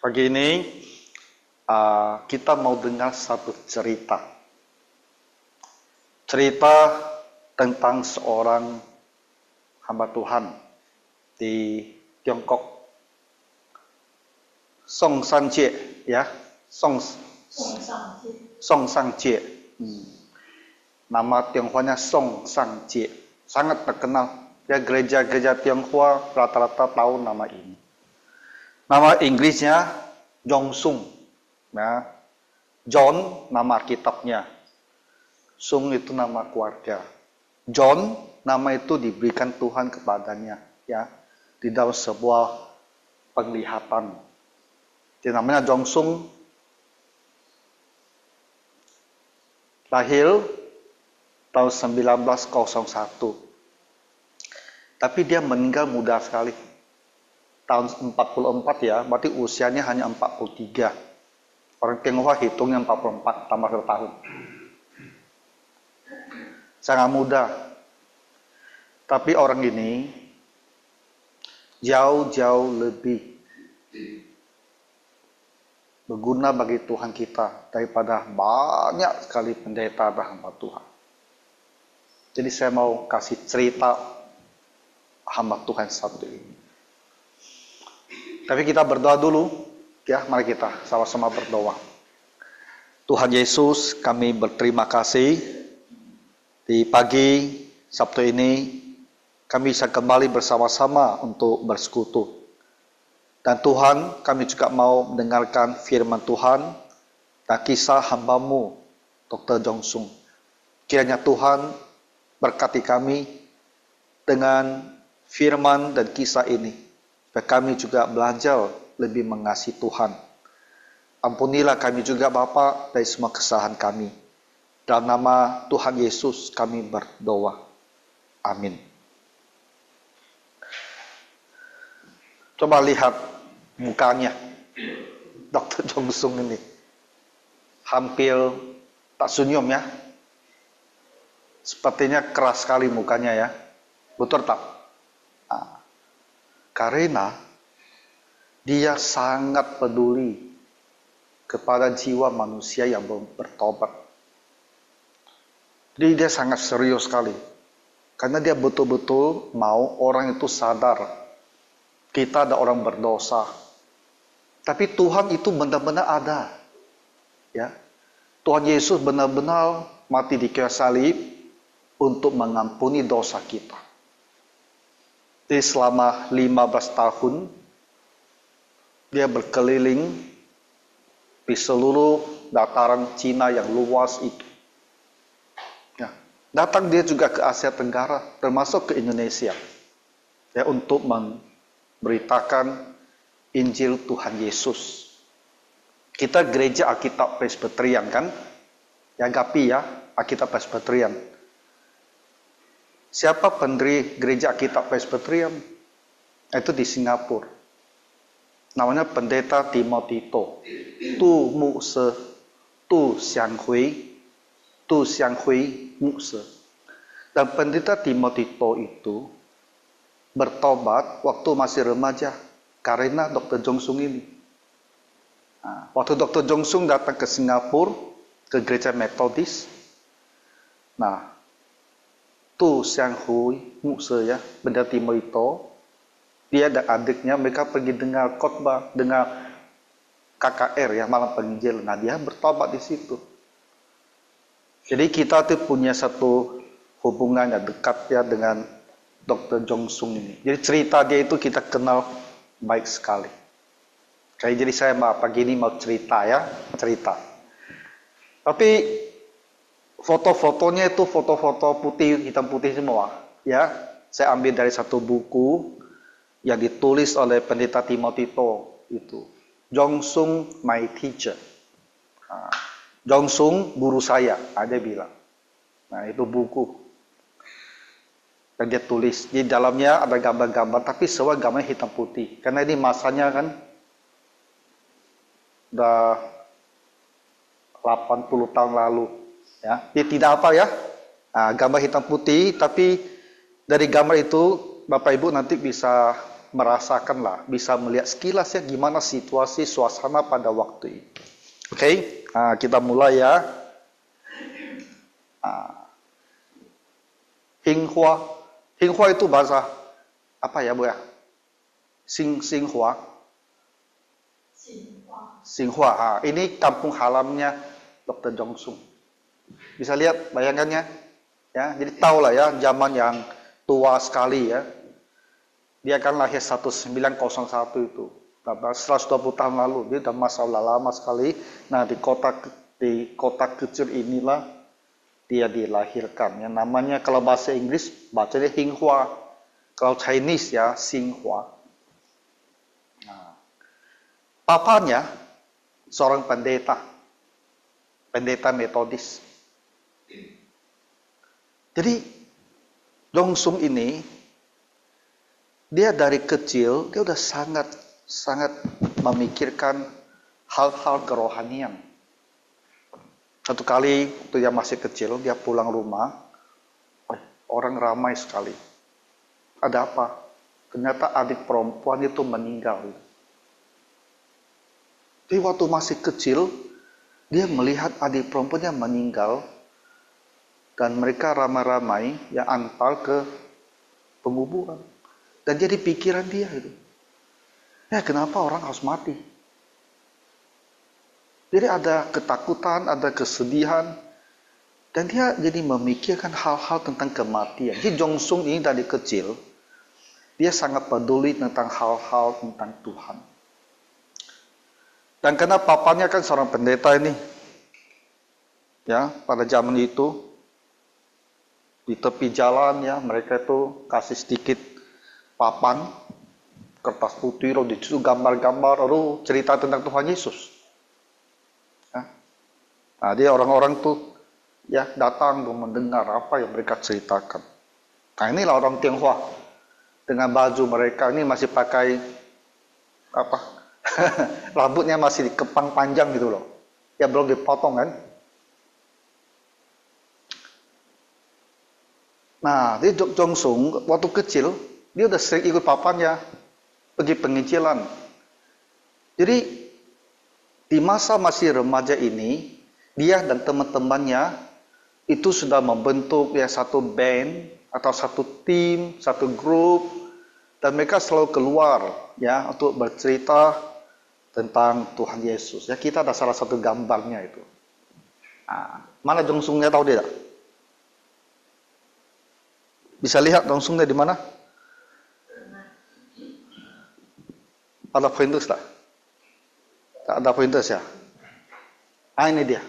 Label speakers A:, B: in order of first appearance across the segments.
A: Pagi ini kita mau dengar satu cerita. Cerita tentang seorang hamba Tuhan di Tiongkok. Song Sanjie, ya. Song Sanjie. Nama Tionghoanya Song Sanjie. Sangat terkenal. Ya, gereja-gereja Tionghoa rata-rata tahu nama ini. Nama Inggrisnya Jongsung. Ya. John nama kitabnya. Sung itu nama keluarga. John nama itu diberikan Tuhan kepadanya, ya, di dalam sebuah penglihatan. Dia namanya Jongsung. Lahir tahun 1901. Tapi dia meninggal muda sekali. Tahun 44 ya, berarti usianya hanya 43. Orang Tionghoa hitungnya 44 tambah 1 tahun. Sangat muda. Tapi orang ini jauh-jauh lebih berguna bagi Tuhan kita daripada banyak sekali pendeta dan hamba Tuhan. Jadi saya mau kasih cerita hamba Tuhan satu ini. Tapi kita berdoa dulu, ya. Mari kita sama-sama berdoa. Tuhan Yesus, kami berterima kasih di pagi Sabtu ini kami bisa kembali bersama-sama untuk bersekutu. Dan Tuhan, kami juga mau mendengarkan firman Tuhan dan kisah hamba-Mu, Dr. Jongsung. Kiranya Tuhan berkati kami dengan firman dan kisah ini, supaya kami juga belajar lebih mengasihi Tuhan. Ampunilah kami juga Bapa dari semua kesalahan kami. Dalam nama Tuhan Yesus kami berdoa. Amin. Coba lihat mukanya Dr. Jongsung ini. Hampir tak senyum ya. Sepertinya keras sekali mukanya ya. Betul tak? Karena dia sangat peduli kepada jiwa manusia yang belum bertobat. Jadi dia sangat serius sekali. Karena dia betul-betul mau orang itu sadar. Kita ada orang berdosa. Tapi Tuhan itu benar-benar ada. Ya. Tuhan Yesus benar-benar mati di kayu salib untuk mengampuni dosa kita. Jadi selama 15 tahun, dia berkeliling di seluruh dataran Cina yang luas itu. Datang dia juga ke Asia Tenggara, termasuk ke Indonesia, ya, untuk memberitakan Injil Tuhan Yesus. Kita gereja Alkitab Presbyterian kan, ya GAPI ya, Alkitab Presbyterian. Siapa pendiri gereja Alkitab Presbyterian? Itu di Singapura. Namanya Pendeta Timothy To. Tu Mu Se, Tu Xiang Hui. Tu Xiang Hui Mukse. Dan pendeta Timothy To itu bertobat waktu masih remaja karena Dr. Jongsung ini. Waktu Dr. Jongsung datang ke Singapura, ke gereja Metodis, Tu Xiang Hui Mukse ya, pendeta Timothy To, dia dan adiknya mereka pergi dengar khotbah, dengar KKR ya, malam penginjil. Dia bertobat di situ. Jadi kita tuh punya satu hubungan yang dekat ya dengan Dr. Jongsung ini. Jadi cerita dia itu kita kenal baik sekali. Jadi saya pagi ini mau cerita ya, cerita. Tapi foto-fotonya itu foto-foto putih, hitam putih semua. Ya, saya ambil dari satu buku yang ditulis oleh pendeta Timothy To itu. Jongsung My Teacher. Jongsung guru saya, dia bilang. Itu buku yang dia tulis. Di dalamnya ada gambar-gambar, tapi semua gambarnya hitam putih. Karena ini masanya kan udah 80 tahun lalu. Ya, dia tidak apa ya, gambar hitam putih, tapi dari gambar itu Bapak Ibu nanti bisa merasakanlah, bisa melihat sekilasnya gimana situasi suasana pada waktu itu. Oke, kita mulai ya. Hinghua. Hinghua itu bahasa apa ya, Bu ya? Xinghua. Xinghua. Ini kampung halamannya Dr. Jongsung. Bisa lihat bayangannya? Ya, jadi tahu lah ya, zaman yang tua sekali ya. Dia kan lahir 1901 itu. 120 tahun lalu, dia sudah masalah lama sekali. Nah, di kota kecil inilah dia dilahirkan. Yang namanya kalau bahasa Inggris bacanya Hinghua. Kalau Chinese ya Xinghua. Nah, papanya seorang pendeta Metodis. Jadi Jongsung ini dia dari kecil dia udah sangat memikirkan hal-hal kerohanian. Satu kali waktu dia masih kecil dia pulang rumah, orang ramai sekali. Ada apa? Ternyata adik perempuan itu meninggal. Jadi waktu masih kecil dia melihat adik perempuannya meninggal. Dan mereka ramai-ramai yang antar ke penguburan. Dan jadi pikiran dia itu. Ya kenapa orang harus mati? Jadi ada ketakutan, ada kesedihan. Dan dia jadi memikirkan hal-hal tentang kematian. Jadi Jongsung ini dari kecil, dia sangat peduli tentang hal-hal tentang Tuhan. Dan karena papanya kan seorang pendeta ini. Ya, pada zaman itu, di tepi jalan ya, mereka itu kasih sedikit papan, kertas putih, lalu di situ gambar-gambar, lalu cerita tentang Tuhan Yesus. Ya. Nah, dia orang-orang tuh ya datang untuk mendengar apa yang mereka ceritakan. Nah, inilah orang Tionghoa dengan baju mereka ini masih pakai apa? Rambutnya masih dikepang panjang gitu loh. Ya belum dipotong kan? Nah, di Jongsung waktu kecil dia udah sering ikut papanya pergi penginjilan. Jadi di masa masih remaja ini dia dan teman-temannya itu sudah membentuk ya satu band atau satu tim, satu grup, dan mereka selalu keluar ya untuk bercerita tentang Tuhan Yesus. Ya kita ada salah satu gambarnya itu. Nah, mana Jongsungnya tahu tidak? Bisa lihat Jongsungnya di mana? Ada pointers tak? Tak ada pointers ya? Ini dia.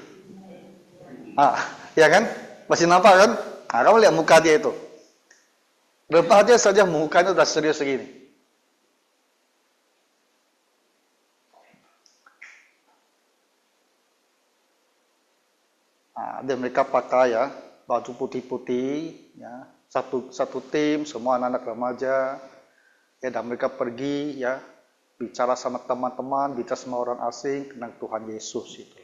A: Ya kan? Masih nampak kan? Kamu lihat muka dia itu. Rempahnya saja mukanya udah serius segini. Dan mereka pakai ya baju putih-putih, ya satu tim, semua anak-anak remaja, ya dan mereka pergi ya bicara sama teman-teman, bicara sama orang asing tentang Tuhan Yesus itu.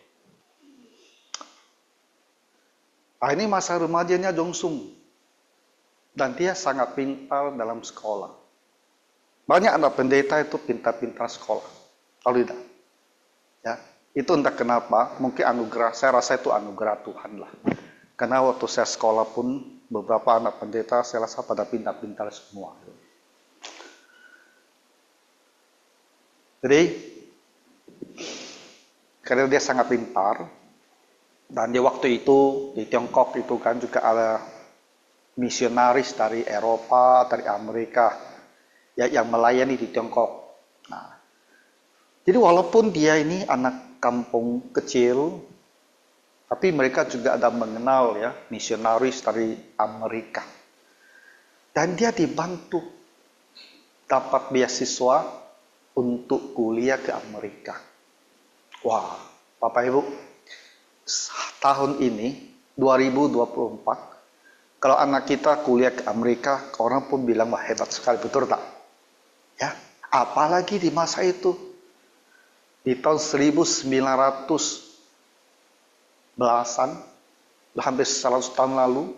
A: Ini masa remajanya Jongsung. Dan dia sangat pintar dalam sekolah. Banyak anak pendeta itu pintar-pintar sekolah. Kalau tidak. Ya, itu entah kenapa, mungkin anugerah, saya rasa itu anugerah Tuhan lah. Karena waktu saya sekolah pun, beberapa anak pendeta saya rasa pada pintar-pintar semua. Jadi, karena dia sangat pintar, dan di waktu itu, di Tiongkok itu kan juga ada misionaris dari Eropa, dari Amerika, ya, yang melayani di Tiongkok. Nah, jadi walaupun dia ini anak kampung kecil, tapi mereka juga ada mengenal ya misionaris dari Amerika. Dan dia dibantu dapat beasiswa untuk kuliah ke Amerika. Wah, Bapak Ibu, tahun ini 2024, kalau anak kita kuliah ke Amerika, orang pun bilang wah hebat sekali, betul tak? Ya, apalagi di masa itu, di tahun 1900 belasan, hampir 100 tahun lalu,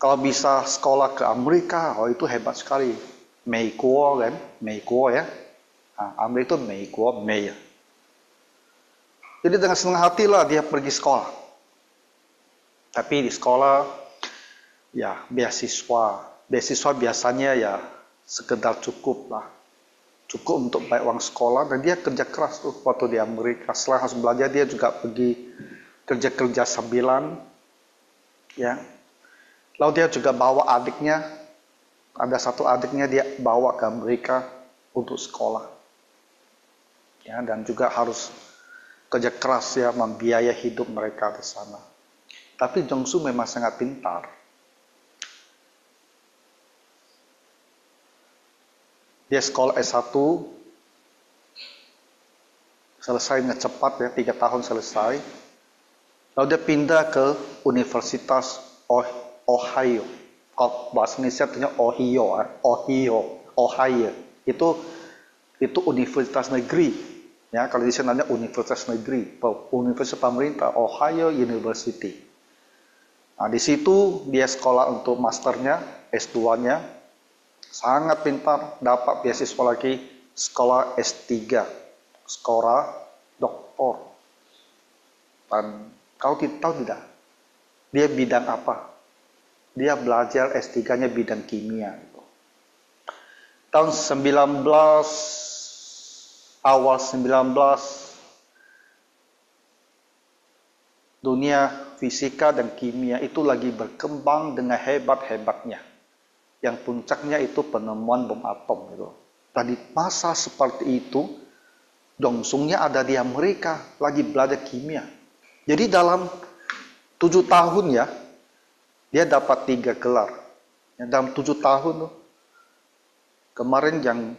A: kalau bisa sekolah ke Amerika, oh itu hebat sekali. 美国人，美国ya, Amerika itu 美国, Mei. Jadi dengan senang hati lah dia pergi sekolah. Tapi di sekolah, ya beasiswa biasanya ya sekedar cukup lah. Cukup untuk bayar uang sekolah, dan dia kerja keras tuh waktu di Amerika. Setelah harus belajar, dia juga pergi kerja sambilan, ya. Lalu dia juga bawa adiknya, ada satu adiknya dia bawa ke Amerika untuk sekolah, ya, dan juga harus kerja keras ya membiayai hidup mereka di sana. Tapi Jongsu memang sangat pintar. Dia sekolah S1, selesainya cepat ya, 3 tahun selesai. Lalu dia pindah ke Universitas Ohio. Kalau bahasa Indonesia artinya Ohio. Itu universitas negeri. Ya, kalau di sana namanya universitas negeri, universitas pemerintah, Ohio University. Nah, di situ dia sekolah untuk masternya, S2-nya. Sangat pintar, dapat beasiswa lagi, sekolah S3, sekolah doktor. Dan kau tahu tidak, dia bidang apa? Dia belajar S3-nya bidang kimia. Tahun awal 19, dunia fisika dan kimia itu lagi berkembang dengan hebat-hebatnya. Yang puncaknya itu penemuan bom atom gitu. Dan di masa seperti itu, Jongsungnya ada di Amerika lagi belajar kimia. Jadi dalam 7 tahun ya, dia dapat 3 gelar. Ya, dalam 7 tahun tuh. Kemarin yang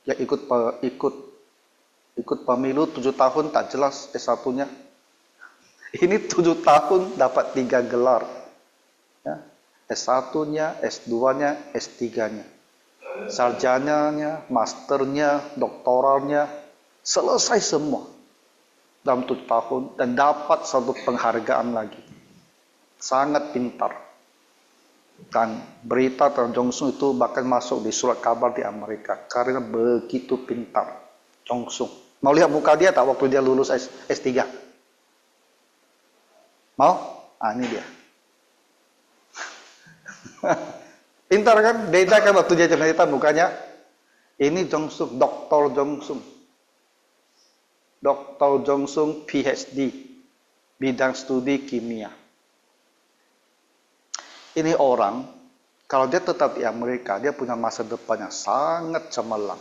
A: ikut pemilu 7 tahun tak jelas S1-nya. Ini 7 tahun dapat 3 gelar. Ya. S1-nya, S2-nya, S3-nya. Sarjananya, masternya, doktoralnya, selesai semua dalam 7 tahun dan dapat satu penghargaan lagi. Sangat pintar. Dan berita tentang Jongsung itu bahkan masuk di surat kabar di Amerika karena begitu pintar Jongsung. Mau lihat muka dia tak waktu dia lulus S3? Mau? Ini dia. Pintar kan? Beda kan waktu dia cerita mukanya. Ini Jongsung, Dr. Jongsung. Dr. Jongsung PhD, bidang studi kimia. Ini orang, kalau dia tetap di Amerika, dia punya masa depan yang sangat cemerlang.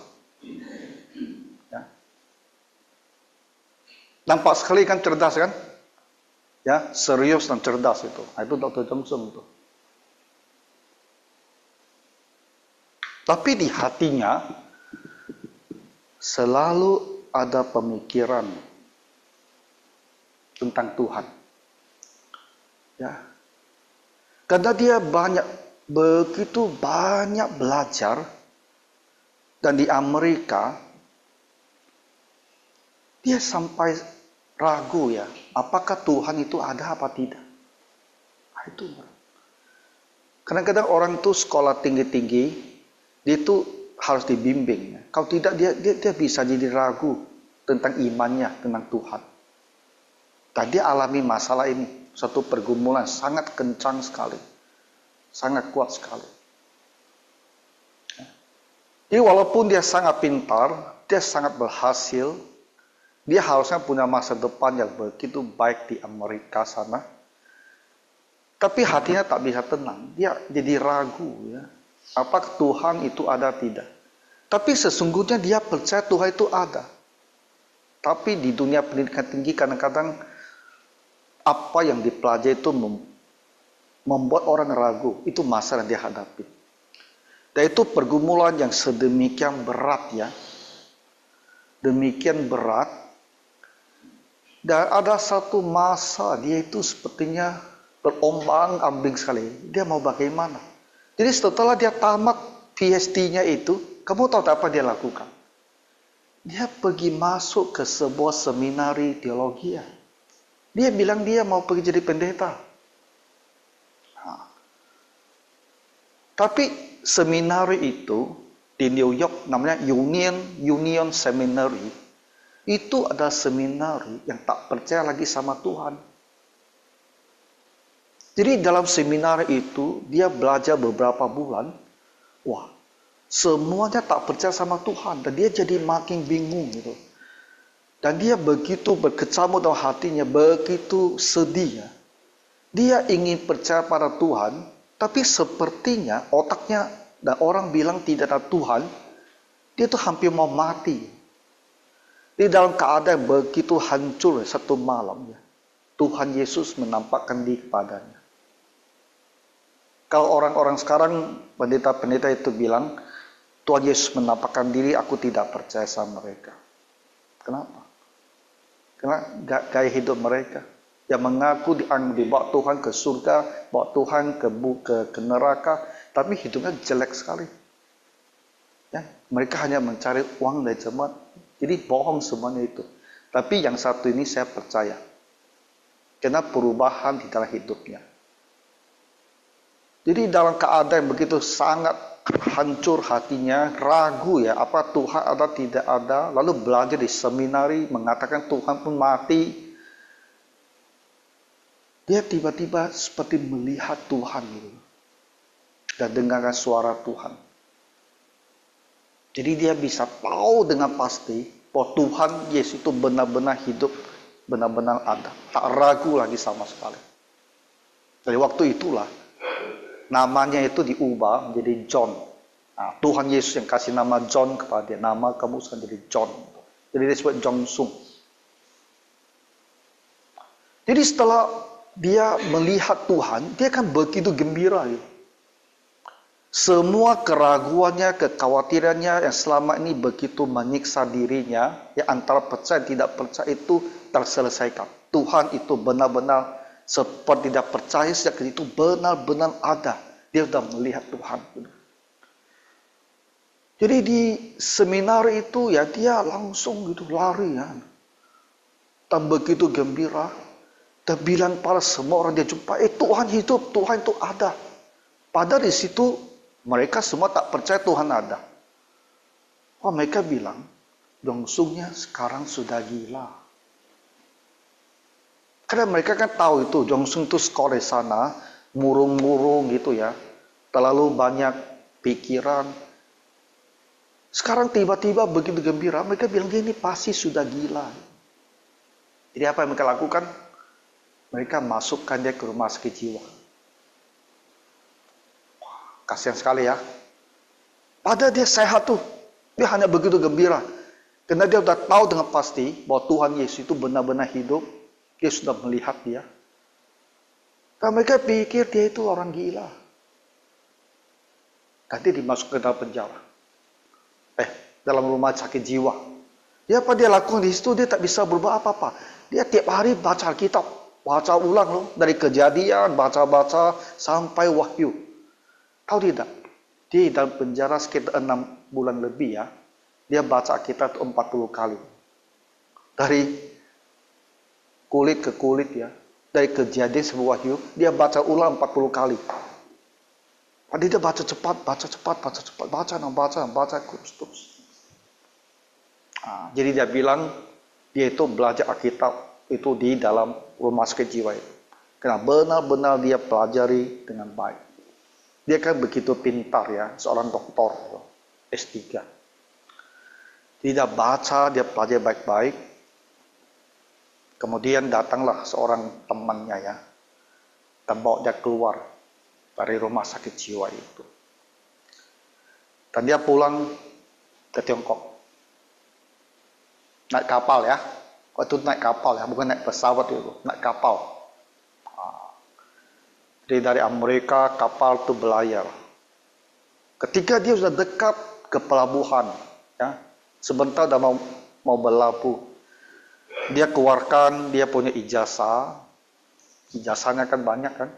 A: Ya. Nampak sekali kan cerdas kan? Ya, serius dan cerdas itu. Nah, itu Dr. Jongsung itu. Tapi di hatinya selalu ada pemikiran tentang Tuhan. Ya. Karena dia begitu banyak belajar, dan di Amerika dia sampai ragu ya, apakah Tuhan itu ada apa tidak? Nah, itu. Kadang-kadang orang itu sekolah tinggi-tinggi, dia itu harus dibimbing. Kalau tidak dia bisa jadi ragu tentang imannya, tentang Tuhan. Dan dia alami masalah ini, satu pergumulan sangat kencang sekali, sangat kuat sekali. Jadi walaupun dia sangat pintar, dia sangat berhasil, dia harusnya punya masa depan yang begitu baik di Amerika sana. Tapi hatinya tak bisa tenang, dia jadi ragu ya. Apakah Tuhan itu ada tidak? Tapi sesungguhnya dia percaya Tuhan itu ada. Tapi di dunia pendidikan tinggi kadang-kadang apa yang dipelajari itu membuat orang ragu. Itu masalah yang dia hadapi. Dan itu pergumulan yang sedemikian berat ya. Demikian berat. Dan ada satu masa dia itu sepertinya berombang-ambing sekali. Dia mau bagaimana? Jadi setelah dia tamat PhD-nya itu, kamu tahu apa dia lakukan? Dia pergi masuk ke sebuah seminari teologi. Dia bilang dia mau pergi jadi pendeta. Nah. Tapi seminari itu di New York namanya Union Seminary. Itu adalah seminari yang tak percaya lagi sama Tuhan. Jadi dalam seminar itu dia belajar beberapa bulan. Wah, semuanya tak percaya sama Tuhan dan dia jadi makin bingung gitu. Dan dia begitu berkecamuk dalam hatinya, begitu sedih. Dia ingin percaya pada Tuhan, tapi sepertinya otaknya dan orang bilang tidak ada Tuhan, dia tuh hampir mau mati. Di dalam keadaan begitu hancur satu malam, Tuhan Yesus menampakkan diri kepadanya. Kalau orang-orang sekarang, pendeta-pendeta itu bilang, Tuhan Yesus menampakkan diri, aku tidak percaya sama mereka. Kenapa? Karena gaya hidup mereka yang mengaku dibawa Tuhan ke surga, bawa Tuhan ke neraka, tapi hidupnya jelek sekali. Ya, mereka hanya mencari uang dari jemaat, jadi bohong semuanya itu. Tapi yang satu ini saya percaya, karena perubahan di dalam hidupnya. Jadi dalam keadaan begitu sangat hancur hatinya, ragu ya, apa Tuhan ada tidak ada, lalu belajar di seminari, mengatakan Tuhan pun mati. Dia tiba-tiba seperti melihat Tuhan gitu, dan dengarkan suara Tuhan. Jadi dia bisa tahu dengan pasti bahwa Tuhan Yesus itu benar-benar hidup, benar-benar ada. Tak ragu lagi sama sekali. Dari waktu itulah, namanya itu diubah menjadi John. Nah, Tuhan Yesus yang kasih nama John kepada dia. Nama kamu sekarang jadi John. Jadi dia disebut John Sung. Jadi setelah dia melihat Tuhan, dia kan begitu gembira. Ya. Semua keraguannya, kekhawatirannya yang selama ini begitu menyiksa dirinya, ya antara percaya dan tidak percaya itu terselesaikan. Tuhan itu benar-benar seperti tidak percaya sejak itu benar-benar ada. Dia sudah melihat Tuhan. Jadi di seminar itu ya dia langsung gitu lari ya. Dan begitu gembira. Dan bilang pada semua orang dia jumpa, Tuhan hidup, Tuhan itu ada. Padahal di situ mereka semua tak percaya Tuhan ada. Oh, mereka bilang, Jongsungnya sekarang sudah gila. Karena mereka kan tahu itu, Jongsung itu sekolah di sana, murung-murung gitu ya. Terlalu banyak pikiran. Sekarang tiba-tiba begitu gembira, mereka bilang ini pasti sudah gila. Jadi apa yang mereka lakukan? Mereka masukkan dia ke rumah sakit jiwa. Kasihan sekali ya. Padahal dia sehat tuh. Dia hanya begitu gembira. Karena dia sudah tahu dengan pasti bahwa Tuhan Yesus itu benar-benar hidup. Dia sudah melihat dia. Dan mereka pikir dia itu orang gila. Dan dia dimasukkan ke dalam penjara. Dalam rumah sakit jiwa. Ya apa dia lakukan di situ? Dia tak bisa berbuat apa-apa. Dia tiap hari baca Alkitab. Baca ulang loh. Dari Kejadian, baca-baca sampai Wahyu. Tahu tidak? Dia dalam penjara sekitar 6 bulan lebih ya. Dia baca Alkitab 40 kali. Dari kulit ke kulit ya. Dari Kejadian sampai Wahyu. Dia baca ulang 40 kali. Jadi dia baca cepat. Baca terus. Jadi dia bilang, dia itu belajar Alkitab itu di dalam rumah sakit jiwa itu. Karena benar-benar dia pelajari dengan baik. Dia kan begitu pintar ya, seorang doktor S3. Dia baca, dia pelajari baik-baik. Kemudian datanglah seorang temannya ya, dan bawa dia keluar dari rumah sakit jiwa itu. Dan dia pulang ke Tiongkok. Naik kapal ya. Waktu itu naik kapal ya, bukan naik pesawat itu, naik kapal. Jadi dari Amerika kapal itu berlayar. Ketika dia sudah dekat ke pelabuhan, ya, sebentar udah mau berlabuh, dia keluarkan dia punya ijazah. Ijazahnya kan banyak kan.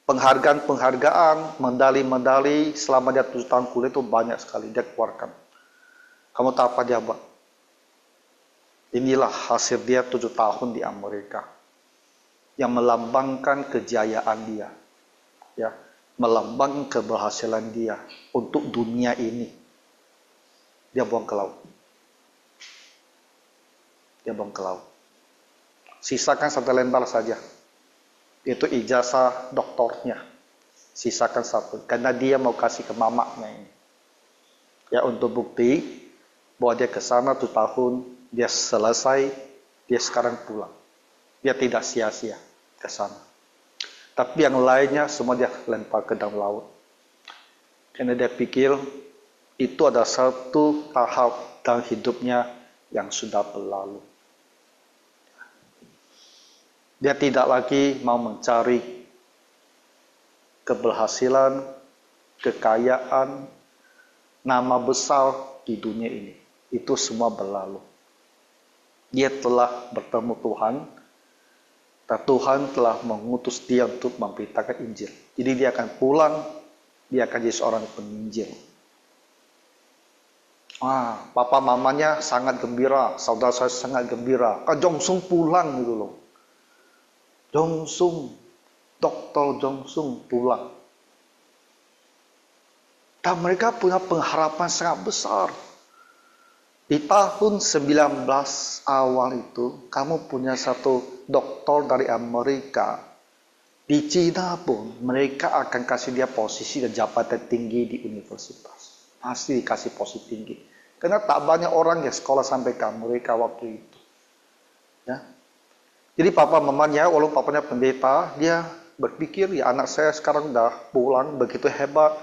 A: Penghargaan, medali-medali selama dia 7 tahun kuliah itu banyak sekali dia keluarkan. Kamu tahu apa dia buat? Inilah hasil dia 7 tahun di Amerika. Yang melambangkan kejayaan dia. Ya, melambangkan keberhasilan dia untuk dunia ini. Dia buang ke laut. Dia buang ke laut. Sisakan 1 lembar saja. Itu ijazah doktornya. Sisakan 1. Karena dia mau kasih ke mamanya ini. Ya, untuk bukti bahwa dia ke sana 2 tahun, dia selesai, dia sekarang pulang. Dia tidak sia-sia ke sana. Tapi yang lainnya semua dia lempar ke dalam laut. Karena dia pikir itu adalah satu tahap dalam hidupnya yang sudah berlalu. Dia tidak lagi mau mencari keberhasilan, kekayaan, nama besar di dunia ini. Itu semua berlalu. Dia telah bertemu Tuhan, dan Tuhan telah mengutus dia untuk memberitakan Injil. Jadi dia akan pulang, dia akan jadi seorang penginjil. Papa mamanya sangat gembira, saudara saya sangat gembira. Kak Jongsung pulang gitu loh. Jongsung, Dr. Jongsung pulang. Dan mereka punya pengharapan sangat besar. Di tahun 19 awal itu, kamu punya satu doktor dari Amerika. Di Cina pun, mereka akan kasih dia posisi dan jabatan tinggi di universitas. Pasti dikasih posisi tinggi. Karena tak banyak orang yang sekolah sampai ke Amerika waktu itu. Ya. Jadi papa mamanya, walaupun papanya pendeta, dia berpikir, ya anak saya sekarang udah pulang, begitu hebat.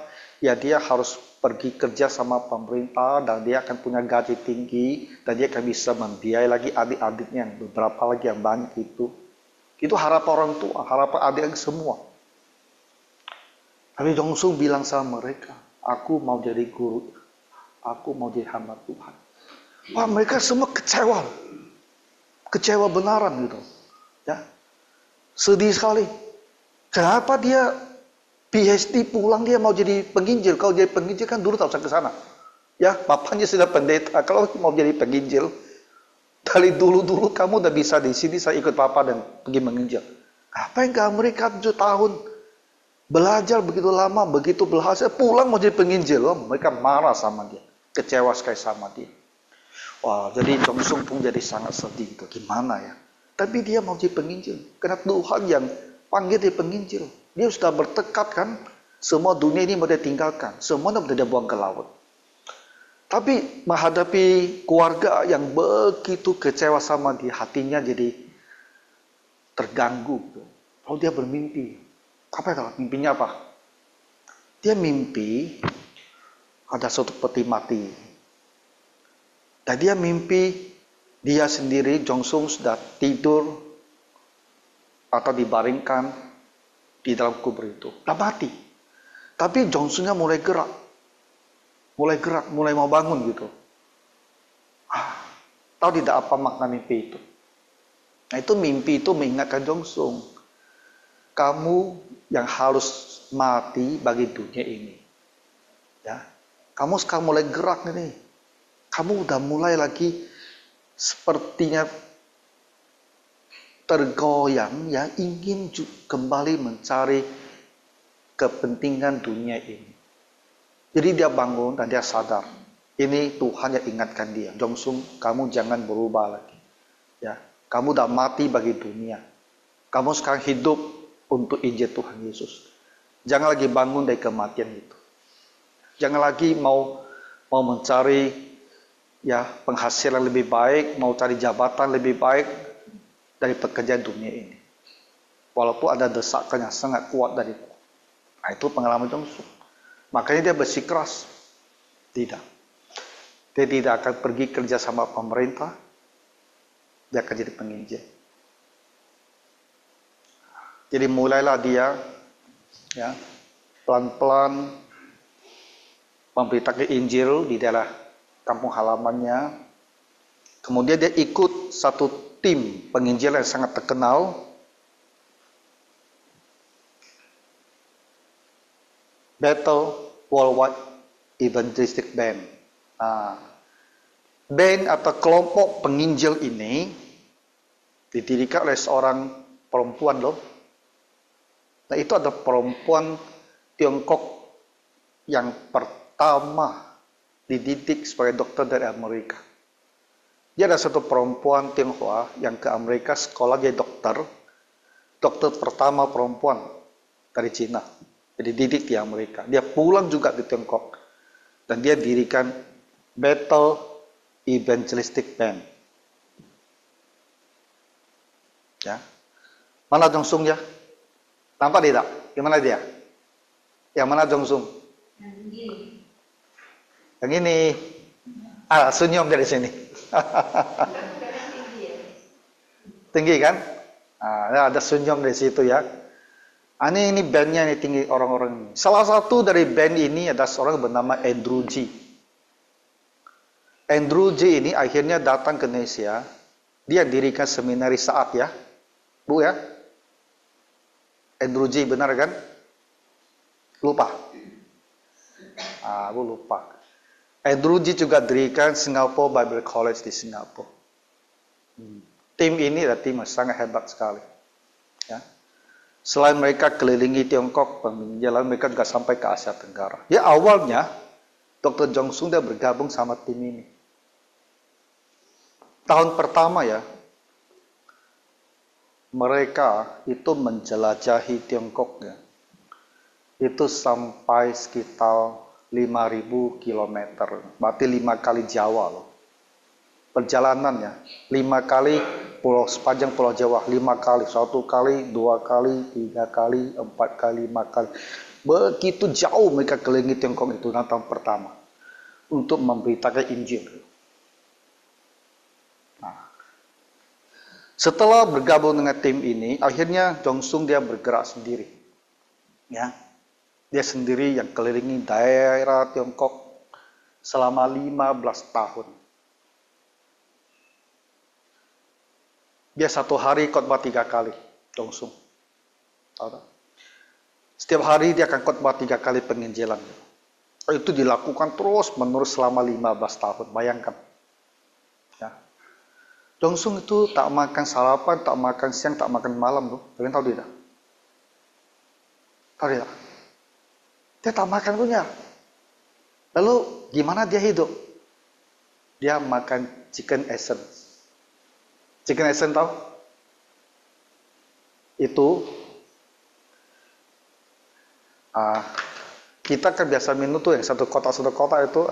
A: Ya dia harus pergi kerja sama pemerintah, dan dia akan punya gaji tinggi, dan dia akan bisa membiayai lagi adik-adiknya, beberapa lagi yang banyak itu. Itu harapan orang tua, harapan adik-adik semua. Tapi Jongsung bilang sama mereka, aku mau jadi guru, aku mau jadi hamba Tuhan. Wah, mereka semua kecewa. Kecewa benaran gitu. Ya. Sedih sekali. Kenapa dia PhD pulang dia mau jadi penginjil? Kalau jadi penginjil kan dulu tak usah ke sana. Ya, bapaknya sudah pendeta. Kalau mau jadi penginjil, dari dulu-dulu kamu udah bisa di sini, saya ikut papa dan pergi menginjil. Apa yang ke Amerika 7 tahun? Belajar begitu lama, begitu berhasil, pulang mau jadi penginjil. Mereka marah sama dia. Kecewa sekali sama dia. Wah, jadi Jongsung pun jadi sangat sedih gitu. Gimana ya? Tapi dia mau jadi penginjil. Karena Tuhan yang panggil dia penginjil. Dia sudah bertekad kan, semua dunia ini mau dia tinggalkan. Semuanya mau dia buang ke laut. Tapi menghadapi keluarga yang begitu kecewa sama dia, hatinya jadi terganggu. Lalu dia bermimpi. Apa ya, mimpinya apa? Dia mimpi ada suatu peti mati. Dan dia mimpi dia sendiri, Jongsung, sudah tidur atau dibaringkan di dalam kubur itu. Sudah mati. Tapi Jongsungnya mulai gerak. Mulai mau bangun gitu. Tahu tidak apa makna mimpi itu? Nah, itu mimpi itu mengingatkan Jongsung. Kamu yang harus mati bagi dunia ini. Ya. Kamu sekarang mulai gerak nih. Kamu udah mulai lagi sepertinya tergoyang, ya, ingin kembali mencari kepentingan dunia ini. Jadi dia bangun dan dia sadar. Ini Tuhan yang ingatkan dia. Jongsung, kamu jangan berubah lagi. Ya, kamu udah mati bagi dunia. Kamu sekarang hidup untuk Injil Tuhan Yesus. Jangan lagi bangun dari kematian itu. Jangan lagi mau mencari ya penghasilan lebih baik, mau cari jabatan lebih baik dari pekerjaan dunia ini. Walaupun ada desakan yang sangat kuat dari itu. Nah, itu pengalaman Jongsung. Makanya dia bersikeras. Tidak. Dia tidak akan pergi kerja sama pemerintah. Dia akan jadi penginjil. Jadi mulailah dia ya pelan-pelan memberitakan Injil di daerah kampung halamannya. Kemudian dia ikut satu tim penginjil yang sangat terkenal. Bethel Worldwide Evangelistic Band. Band atau kelompok penginjil ini didirikan oleh seorang perempuan loh. Nah, itu ada perempuan Tiongkok yang pertama dididik sebagai dokter dari Amerika. Dia ada satu perempuan Tionghoa yang ke Amerika sekolah jadi dokter pertama perempuan dari Cina. Jadi didik di Amerika. Dia pulang juga di Tiongkok dan dia dirikan Bethel Evangelistic Band. Ya. Mana Jongsung ya? Nampak tidak? Gimana dia? Yang mana Jongsung? Yang ini. Senyum dari sini. Tinggi kan? Ada senyum dari situ ya. Ini bandnya ini tinggi orang-orang. Salah satu dari band ini ada seorang bernama Andrew G. Andrew G ini akhirnya datang ke Indonesia. Dia dirikan seminari Saat ya. Bu ya. Andrew G benar kan? Lupa. Bu lupa. Andrew G juga dirikan Singapore Bible College di Singapura. Tim ini adalah tim yang sangat hebat sekali. Ya. Selain mereka kelilingi Tiongkok, penjalan mereka juga sampai ke Asia Tenggara. Ya awalnya, Dr. Jongsung dia bergabung sama tim ini. Tahun pertama ya, mereka itu menjelajahi Tiongkok ya. Itu sampai sekitar 5.000 km. Berarti 5 kali Jawa loh. Perjalanannya 5 kali sepanjang Pulau Jawa, 5 kali, 1 kali, 2 kali, 3 kali, 4 kali, 5 kali. Begitu jauh mereka kelilingi Tiongkok itu tahun pertama untuk memberitakan Injil. Setelah bergabung dengan tim ini, akhirnya Jongsung dia bergerak sendiri. Ya. Dia sendiri yang kelilingi daerah Tiongkok selama 15 tahun. Dia satu hari khotbah 3 kali, Jongsung. Setiap hari dia akan khotbah 3 kali penginjilan. Itu dilakukan terus menerus selama 15 tahun, bayangkan. Ya. Jongsung itu tak makan sarapan, tak makan siang, tak makan malam loh. Kalian tahu tidak? Tahu tidak? Dia tak makan punya. Lalu gimana dia hidup? Dia makan chicken essence. Chicken essence tahu? Itu kita kan biasa minum tuh yang satu kotak itu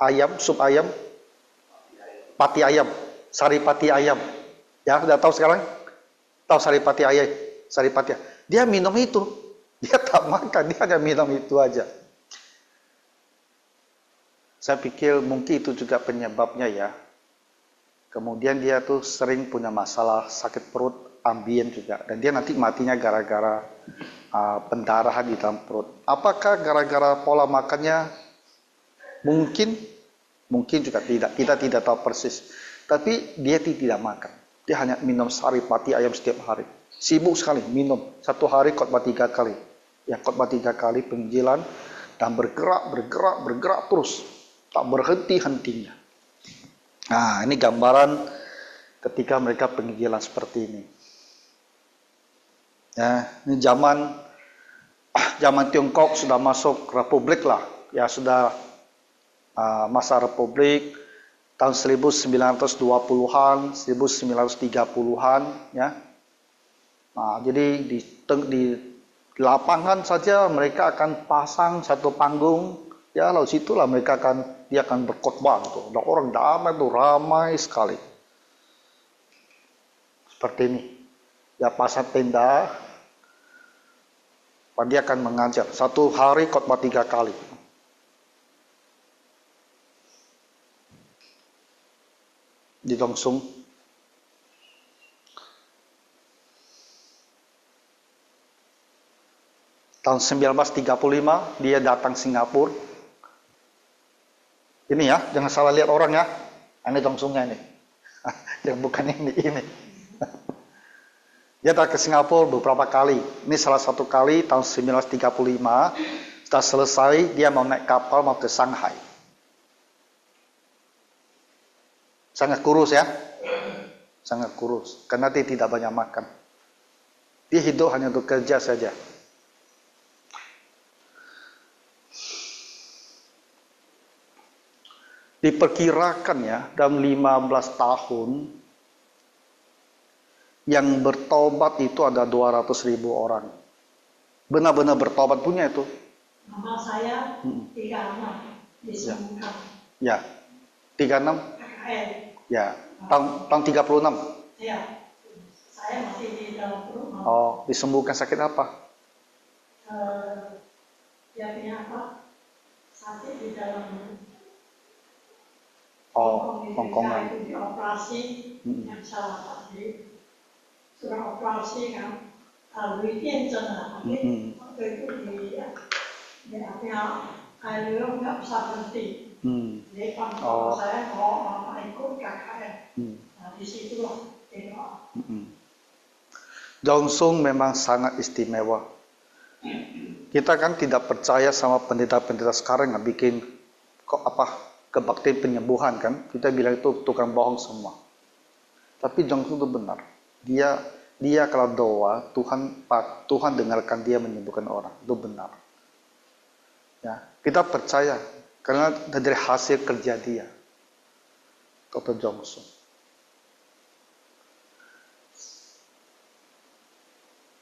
A: ayam, sup ayam, pati ayam, sari pati ayam. Ya, udah tahu sekarang? Tahu sari pati ayam, sari pati. Dia minum itu. Dia tak makan, dia hanya minum itu aja. Saya pikir mungkin itu juga penyebabnya ya. Kemudian dia tuh sering punya masalah sakit perut, ambien juga. Dan dia nanti matinya gara-gara pendarahan di dalam perut. Apakah gara-gara pola makannya? Mungkin juga tidak. Kita tidak tahu persis. Tapi dia tidak makan. Dia hanya minum sari pati ayam setiap hari. Sibuk sekali minum. Satu hari khotbah 3 kali. Ya khotbah 3 kali penginjilan. Dan bergerak terus. Tak berhenti-hentinya. Nah, ini gambaran ketika mereka penginjilan seperti ini. Ya, ini zaman Tiongkok sudah masuk republik lah. Ya, sudah masa republik tahun 1920-an, 1930-an ya. Nah, jadi di lapangan saja mereka akan pasang satu panggung. Ya, lalu situlah dia akan berkhotbah gitu. Dan orang datang tuh ramai sekali. Seperti ini. Ya pasang tenda. Dia akan mengajar. Satu hari khotbah 3 kali. Di Jongsung. Tahun 1935 dia datang Singapura. Ini ya, jangan salah lihat orang ya. Ini Jongsungnya ini. Yang bukan ini. Dia datang ke Singapura beberapa kali. Ini salah satu kali tahun 1935. Setelah selesai, dia mau naik kapal mau ke Shanghai. Sangat kurus ya. Sangat kurus. Karena dia tidak banyak makan. Dia hidup hanya untuk kerja saja. Diperkirakan ya, dalam 15 tahun yang bertobat itu ada 200.000 orang. Benar-benar bertobat punya itu.
B: Nama saya 36 disembuhkan.
A: Ya, 36?
B: KKN.
A: Ya, tahun 36?
B: Ya, saya masih di dalam rumah.
A: Oh, disembuhkan sakit apa?
B: Dia punya apa? Sakit di dalam
A: Hongkongan.
B: Itu dioperasi yang salah tadi. Sudah operasi kan, lalu pincang lah. Waktu itu di air nggak bisa berhenti. Jadi kalau saya mau ikut KKN, nah disitulah tengok.
A: Jongsung memang sangat istimewa. Kita kan tidak percaya sama pendeta-pendeta sekarang yang bikin kebaktian penyembuhan kan. Kita bilang itu tukang bohong semua. Tapi Jongsung itu benar. Dia kalau doa, Tuhan dengarkan dia menyembuhkan orang. Itu benar. Ya, kita percaya karena dari hasil kerja dia. Dr. Jongsung.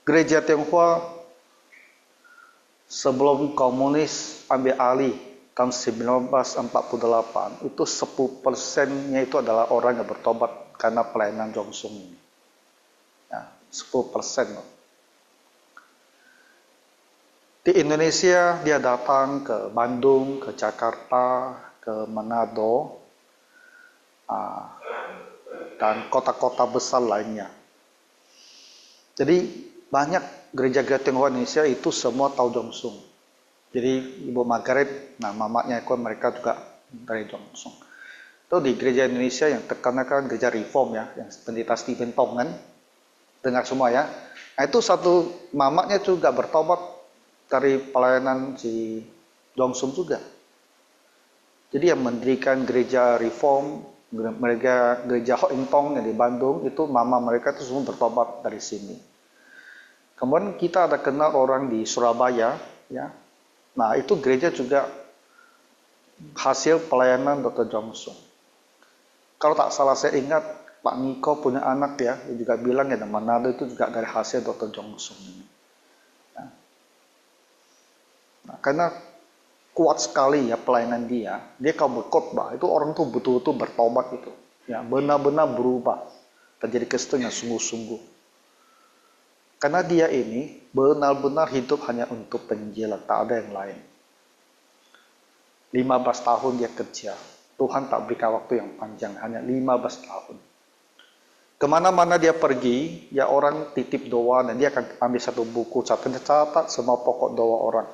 A: Gereja Tionghoa sebelum komunis ambil alih tahun 1948 itu 10%-nya itu adalah orang yang bertobat karena pelayanan Jongsung ini. Ya, 10%. Di Indonesia dia datang ke Bandung, ke Jakarta, ke Manado, dan kota-kota besar lainnya. Jadi banyak gereja-gereja Tionghoa Indonesia itu semua tahu Jongsung. Jadi Ibu Margaret, mamanya mereka juga dari Jongsung. Itu di gereja Indonesia yang terkenal kan gereja Reform ya, yang pendeta Stephen Tong kan, dengar semua ya. Nah itu satu mamanya juga bertobat dari pelayanan si Jongsung juga. Jadi yang mendirikan gereja Reform, gereja Ho Ing Tong yang di Bandung itu mama mereka itu semua bertobat dari sini. Kemudian kita ada kenal orang di Surabaya, ya. Nah itu gereja juga hasil pelayanan Dr. Jongsung. Kalau tak salah saya ingat Pak Niko punya anak ya, dia juga bilang ya Manado itu juga dari hasil Dr. Jongsung ini. Ya. Nah, karena kuat sekali ya pelayanan dia kalau berkhotbah itu orang tuh betul-betul bertobat itu, ya benar-benar berubah, terjadi Kristen yang sungguh-sungguh. Karena dia ini benar-benar hidup hanya untuk penginjilan, tak ada yang lain. 15 tahun dia kerja. Tuhan tak berikan waktu yang panjang, hanya 15 tahun. Kemana-mana dia pergi, ya orang titip doa, dan dia akan ambil satu buku, catat semua pokok doa orang.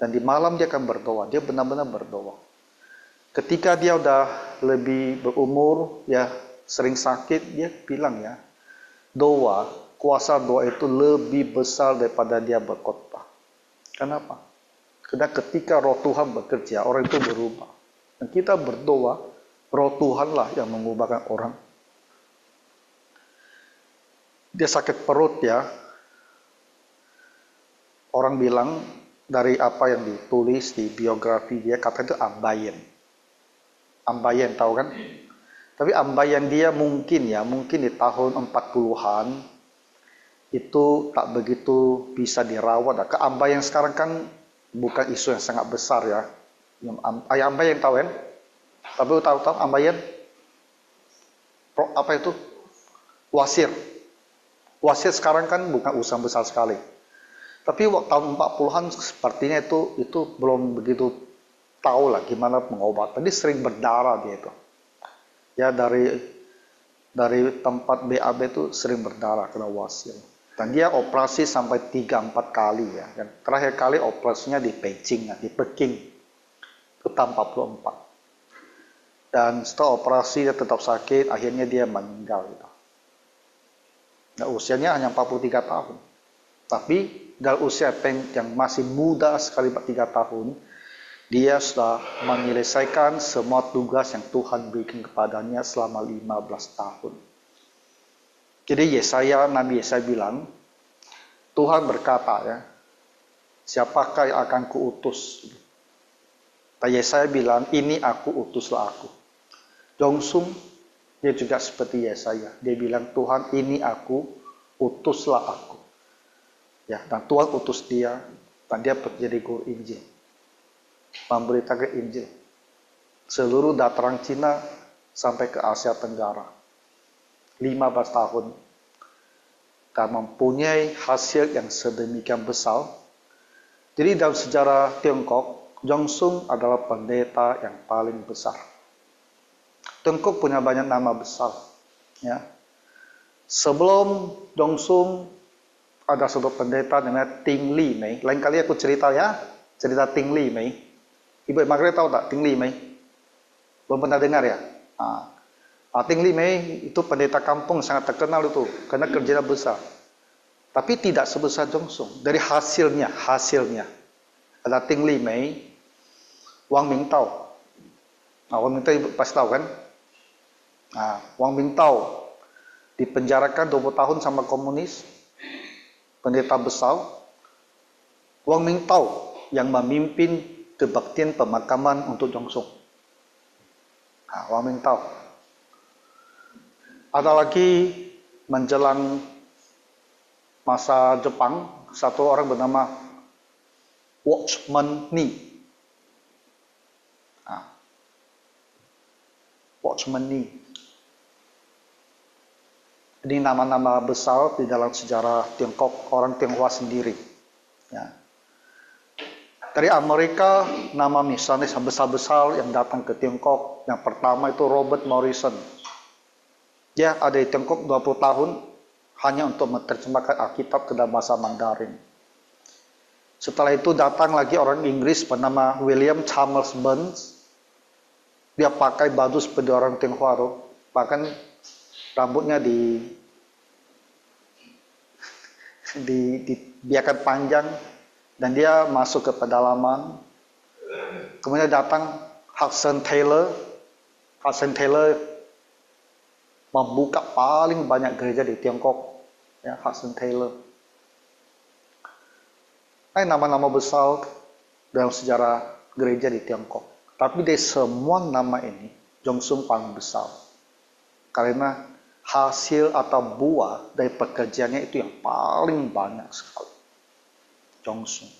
A: Dan di malam dia akan berdoa, dia benar-benar berdoa. Ketika dia udah lebih berumur, ya sering sakit, dia bilang ya, kuasa doa itu lebih besar daripada dia berkhotbah. Kenapa? Karena ketika roh Tuhan bekerja, orang itu berubah. Dan kita berdoa, roh Tuhanlah yang mengubahkan orang. Dia sakit perut ya. Orang bilang dari apa yang ditulis di biografi dia, kata itu ambayen. Ambayen tahu kan? Tapi ambayen dia mungkin di tahun 40-an, itu tak begitu bisa dirawat. Keambayan sekarang kan bukan isu yang sangat besar ya. Ambayan tahu kan? Tapi tahu ambayan? Apa itu? Wasir. Wasir sekarang kan bukan usaha besar sekali. Tapi waktu tahun 40-an sepertinya itu belum begitu tahu lah gimana pengobatan. Dia sering berdarah dia itu. Ya dari tempat BAB itu sering berdarah kena wasir. Dan dia operasi sampai 3-4 kali ya. Dan terakhir kali operasinya di Beijing, di Peking. Itu tahun 44. Dan setelah operasi dia tetap sakit, akhirnya dia meninggal gitu. Nah, usianya hanya 43 tahun. Tapi dalam usia yang masih muda sekali 43 tahun, dia sudah menyelesaikan semua tugas yang Tuhan berikan kepadanya selama 15 tahun. Jadi Nabi Yesaya bilang, Tuhan berkata ya, siapakah yang akan kuutus? Dan Yesaya bilang, ini aku, utuslah aku. Jongsung, dia juga seperti Yesaya. Dia bilang, Tuhan, ini aku, utuslah aku. Ya, dan Tuhan utus dia, dan dia menjadi guru Injil. Memberitakan Injil. Seluruh dataran Cina sampai ke Asia Tenggara. 15 tahun. Dan mempunyai hasil yang sedemikian besar. Jadi dalam sejarah Tiongkok, Jongsung adalah pendeta yang paling besar. Tiongkok punya banyak nama besar. Ya. Sebelum Jongsung, ada satu pendeta namanya Ting Li Mei. Lain kali aku cerita ya, cerita Ting Li Mei. Ibu Margaret tahu tak Ting Li Mei? Belum pernah dengar ya? Ting Li Mei itu pendeta kampung sangat terkenal itu, karena kerjanya besar. Tapi tidak sebesar Jongsung. Dari hasilnya. Ada Ting Li Mei, Wang Mingtao. Wang Mingtao ibu pasti tahu kan? Wang Mingtao dipenjarakan 20 tahun sama komunis, pendeta besar. Wang Mingtao yang memimpin kebaktian pemakaman untuk Jongsung. Wang Mingtao. Ada lagi menjelang masa Jepang, satu orang bernama Watchman Nee. Watchman Nee. Ini nama-nama besar di dalam sejarah Tiongkok, orang Tionghoa sendiri. Ya. Dari Amerika, nama misionaris besar-besar yang datang ke Tiongkok, yang pertama itu Robert Morrison. Dia ada di Tiongkok 20 tahun, hanya untuk menerjemahkan Alkitab ke dalam bahasa Mandarin. Setelah itu datang lagi orang Inggris bernama William Chalmers Burns. Dia pakai baju seperti orang Tionghoa, bahkan rambutnya dibiarkan panjang, dan dia masuk ke pedalaman. Kemudian datang Hudson Taylor. Hudson Taylor membuka paling banyak gereja di Tiongkok. Ya, Hudson Taylor. Nama-nama besar dalam sejarah gereja di Tiongkok. Tapi dari semua nama ini, Jongsung paling besar. Karena hasil atau buah dari pekerjaannya itu yang paling banyak sekali. Jongsung.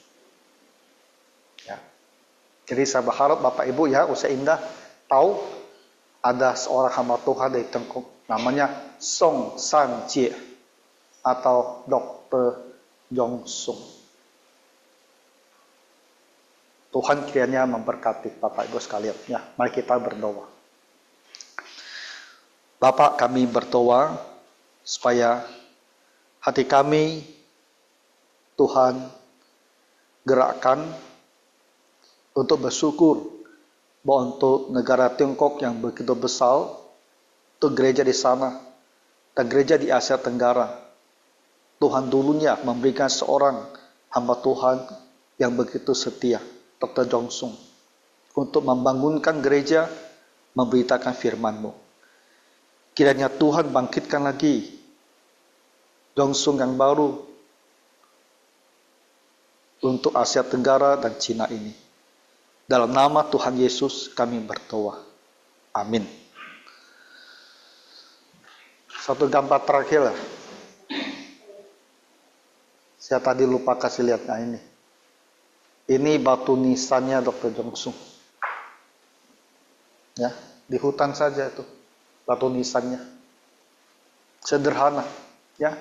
A: Ya. Jadi saya berharap Bapak Ibu ya, usia indah, tahu ada seorang hamba Tuhan dari Tiongkok, namanya Song San Jie, atau Dr. Jongsung. Tuhan kiranya memberkati Bapak Ibu sekalian. Ya, mari kita berdoa. Bapak, kami berdoa supaya hati kami Tuhan gerakkan untuk bersyukur bahwa untuk negara Tiongkok yang begitu besar, untuk gereja di sana dan gereja di Asia Tenggara, Tuhan dulunya memberikan seorang hamba Tuhan yang begitu setia, Dr. Jongsung, untuk membangunkan gereja, memberitakan firman-Mu. Kiranya Tuhan bangkitkan lagi Jongsung yang baru untuk Asia Tenggara dan Cina ini. Dalam nama Tuhan Yesus kami berdoa. Amin. Satu gambar terakhir lah. Saya tadi lupa kasih lihat ini. Ini batu nisannya Dr. Jongsung. Ya, di hutan saja itu batu nisannya. Sederhana, ya.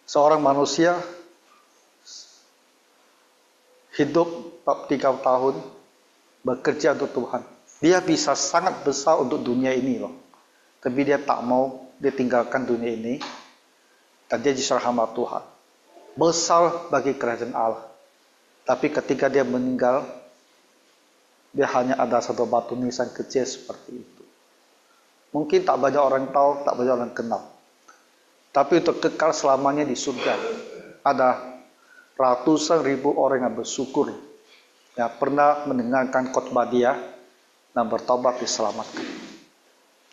A: Seorang manusia hidup 3 tahun bekerja untuk Tuhan. Dia bisa sangat besar untuk dunia ini loh. Tapi dia tak mau, dia tinggalkan dunia ini dan dia jadi hamba Tuhan. Besar bagi kerajaan Allah. Tapi ketika dia meninggal, dia hanya ada satu batu nisan kecil seperti itu. Mungkin tak banyak orang tahu, tak banyak orang kenal. Tapi untuk kekal selamanya di surga, ada ratusan ribu orang yang bersyukur, yang pernah mendengarkan khotbah dia dan bertobat diselamatkan.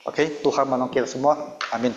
A: Oke, Tuhan menolong kita semua. Amin.